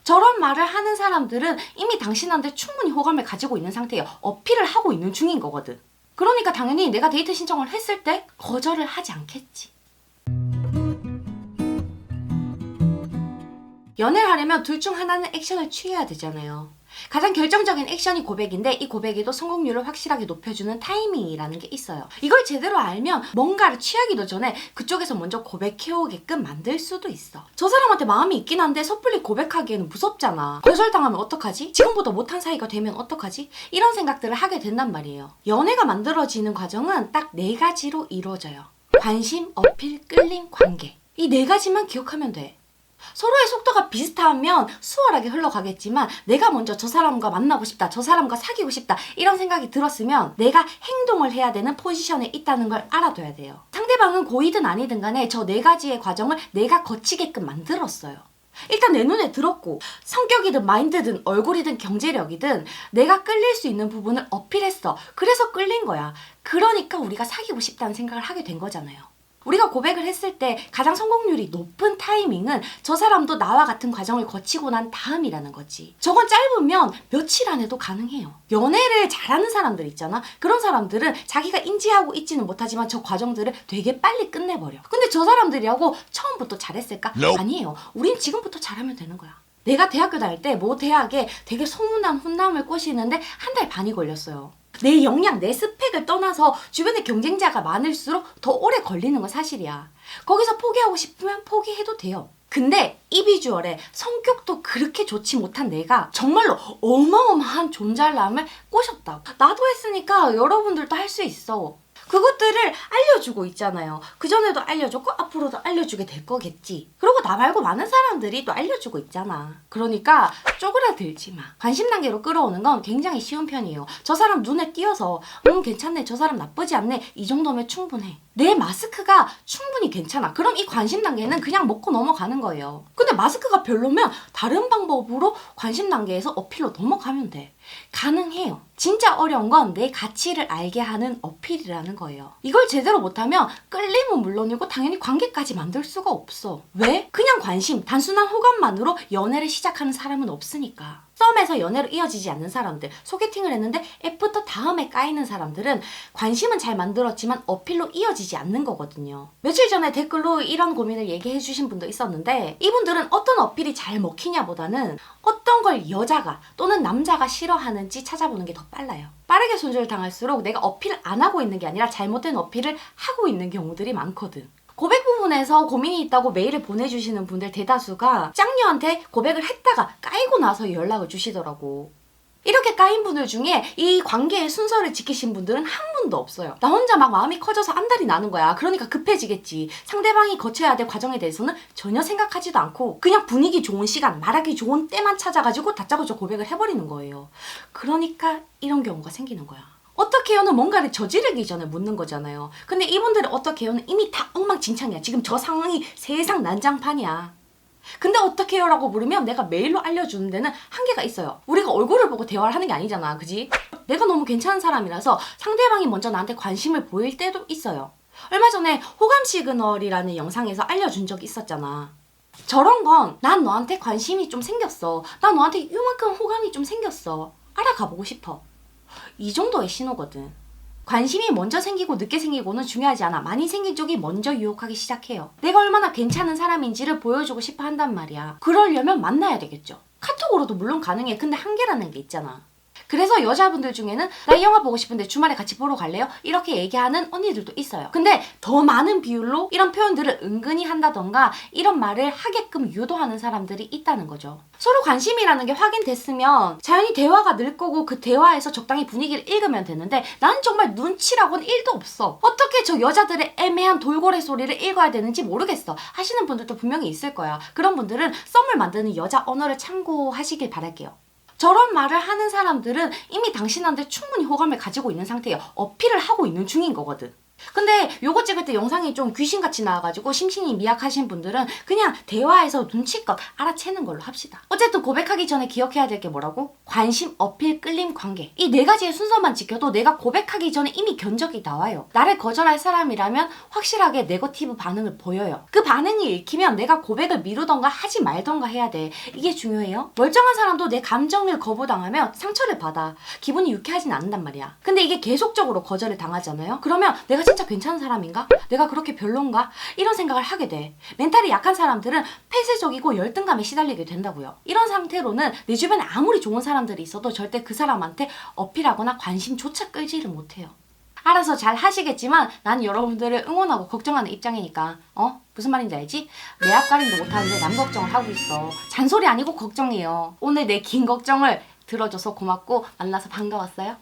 저런 말을 하는 사람들은 이미 당신한테 충분히 호감을 가지고 있는 상태예요. 어필을 하고 있는 중인 거거든. 그러니까 당연히 내가 데이트 신청을 했을 때 거절을 하지 않겠지. 연애를 하려면 둘 중 하나는 액션을 취해야 되잖아요. 가장 결정적인 액션이 고백인데 이 고백에도 성공률을 확실하게 높여주는 타이밍이라는 게 있어요. 이걸 제대로 알면 뭔가를 취하기도 전에 그쪽에서 먼저 고백해오게끔 만들 수도 있어. 저 사람한테 마음이 있긴 한데 섣불리 고백하기에는 무섭잖아. 거절당하면 어떡하지? 지금보다 못한 사이가 되면 어떡하지? 이런 생각들을 하게 된단 말이에요. 연애가 만들어지는 과정은 딱 4가지로 이루어져요. 관심, 어필, 끌림, 관계. 이 4가지만 기억하면 돼. 서로의 속도가 비슷하면 수월하게 흘러가겠지만 내가 먼저 저 사람과 만나고 싶다, 저 사람과 사귀고 싶다 이런 생각이 들었으면 내가 행동을 해야 되는 포지션에 있다는 걸 알아둬야 돼요. 상대방은 고이든 아니든 간에 저 4가지의 과정을 내가 거치게끔 만들었어요. 일단 내 눈에 들었고 성격이든 마인드든 얼굴이든 경제력이든 내가 끌릴 수 있는 부분을 어필했어. 그래서 끌린 거야. 그러니까 우리가 사귀고 싶다는 생각을 하게 된 거잖아요. 우리가 고백을 했을 때 가장 성공률이 높은 타이밍은 저 사람도 나와 같은 과정을 거치고 난 다음이라는 거지. 저건 짧으면 며칠 안에도 가능해요. 연애를 잘하는 사람들 있잖아. 그런 사람들은 자기가 인지하고 있지는 못하지만 저 과정들을 되게 빨리 끝내버려. 근데 저 사람들이라고 처음부터 잘했을까? 아니에요. 우린 지금부터 잘하면 되는 거야. 내가 대학교 다닐 때 모 대학에 되게 소문난 훈남을 꼬시는데 1달 반이 걸렸어요. 내 역량, 내 스펙을 떠나서 주변에 경쟁자가 많을수록 더 오래 걸리는 건 사실이야. 거기서 포기하고 싶으면 포기해도 돼요. 근데 이 비주얼에 성격도 그렇게 좋지 못한 내가 정말로 어마어마한 존잘남을 꼬셨다고. 나도 했으니까 여러분들도 할 수 있어. 그것들을 알려주고 있잖아요. 그전에도 알려줬고 앞으로도 알려주게 될 거겠지. 그리고 나 말고 많은 사람들이 또 알려주고 있잖아. 그러니까 쪼그라들지 마. 관심 단계로 끌어오는 건 굉장히 쉬운 편이에요. 저 사람 눈에 띄어서 괜찮네, 저 사람 나쁘지 않네, 이 정도면 충분해. 내 마스크가 충분히 괜찮아. 그럼 이 관심 단계는 그냥 먹고 넘어가는 거예요. 근데 마스크가 별로면 다른 방법으로 관심 단계에서 어필로 넘어가면 돼. 가능해요. 진짜 어려운 건 내 가치를 알게 하는 어필이라는 거예요. 이걸 제대로 못하면 끌림은 물론이고 당연히 관계까지 만들 수가 없어. 왜? 그냥 관심, 단순한 호감만으로 연애를 시작하는 사람은 없으니까. 썸에서 연애로 이어지지 않는 사람들, 소개팅을 했는데 애프터 다음에 까이는 사람들은 관심은 잘 만들었지만 어필로 이어지지 않는 거거든요. 며칠 전에 댓글로 이런 고민을 얘기해 주신 분도 있었는데 이분들은 어떤 어필이 잘 먹히냐보다는 어떤 걸 여자가 또는 남자가 싫어하는지 찾아보는 게 더 빨라요. 빠르게 손절 당할수록 내가 어필을 안 하고 있는 게 아니라 잘못된 어필을 하고 있는 경우들이 많거든. 고백 부분에서 고민이 있다고 메일을 보내주시는 분들 대다수가 짝녀한테 고백을 했다가 까이고 나서 연락을 주시더라고. 이렇게 까인 분들 중에 이 관계의 순서를 지키신 분들은 한 분도 없어요. 나 혼자 막 마음이 커져서 안달이 나는 거야. 그러니까 급해지겠지. 상대방이 거쳐야 될 과정에 대해서는 전혀 생각하지도 않고 그냥 분위기 좋은 시간, 말하기 좋은 때만 찾아가지고 다짜고짜 고백을 해버리는 거예요. 그러니까 이런 경우가 생기는 거야. 어떻게 해요는 뭔가를 저지르기 전에 묻는 거잖아요. 근데 이분들은 어떻게 해요는 이미 다 엉망진창이야. 지금 저 상황이 세상 난장판이야. 근데 어떻게 해요? 라고 물으면 내가 메일로 알려주는 데는 한계가 있어요. 우리가 얼굴을 보고 대화를 하는 게 아니잖아. 그지? 내가 너무 괜찮은 사람이라서 상대방이 먼저 나한테 관심을 보일 때도 있어요. 얼마 전에 호감 시그널이라는 영상에서 알려준 적이 있었잖아. 저런 건 난 너한테 관심이 좀 생겼어. 난 너한테 이만큼 호감이 좀 생겼어. 알아가보고 싶어. 이 정도의 신호거든. 관심이 먼저 생기고 늦게 생기고는 중요하지 않아. 많이 생긴 쪽이 먼저 유혹하기 시작해요. 내가 얼마나 괜찮은 사람인지를 보여주고 싶어 한단 말이야. 그러려면 만나야 되겠죠. 카톡으로도 물론 가능해. 근데 한계라는 게 있잖아. 그래서 여자분들 중에는 나 이 영화 보고 싶은데 주말에 같이 보러 갈래요? 이렇게 얘기하는 언니들도 있어요. 근데 더 많은 비율로 이런 표현들을 은근히 한다던가 이런 말을 하게끔 유도하는 사람들이 있다는 거죠. 서로 관심이라는 게 확인됐으면 자연히 대화가 늘 거고 그 대화에서 적당히 분위기를 읽으면 되는데 난 정말 눈치라고는 1도 없어. 어떻게 저 여자들의 애매한 돌고래 소리를 읽어야 되는지 모르겠어 하시는 분들도 분명히 있을 거야. 그런 분들은 썸을 만드는 여자 언어를 참고하시길 바랄게요. 저런 말을 하는 사람들은 이미 당신한테 충분히 호감을 가지고 있는 상태예요. 어필을 하고 있는 중인 거거든. 근데 요거 찍을 때 영상이 좀 귀신같이 나와가지고 심신이 미약하신 분들은 그냥 대화에서 눈치껏 알아채는 걸로 합시다. 어쨌든 고백하기 전에 기억해야 될 게 뭐라고? 관심, 어필, 끌림, 관계. 이 네 가지의 순서만 지켜도 내가 고백하기 전에 이미 견적이 나와요. 나를 거절할 사람이라면 확실하게 네거티브 반응을 보여요. 그 반응이 읽히면 내가 고백을 미루던가 하지 말던가 해야 돼. 이게 중요해요. 멀쩡한 사람도 내 감정을 거부당하면 상처를 받아. 기분이 유쾌하진 않는단 말이야. 근데 이게 계속적으로 거절을 당하잖아요. 그러면 내가 진짜 괜찮은 사람인가? 내가 그렇게 별론가? 이런 생각을 하게 돼. 멘탈이 약한 사람들은 폐쇄적이고 열등감에 시달리게 된다고요. 이런 상태로는 내 주변에 아무리 좋은 사람들이 있어도 절대 그 사람한테 어필하거나 관심조차 끌지를 못해요. 알아서 잘 하시겠지만 난 여러분들을 응원하고 걱정하는 입장이니까 무슨 말인지 알지? 내 앞가림도 못하는데 남 걱정을 하고 있어. 잔소리 아니고 걱정이에요. 오늘 내 긴 걱정을 들어줘서 고맙고 만나서 반가웠어요.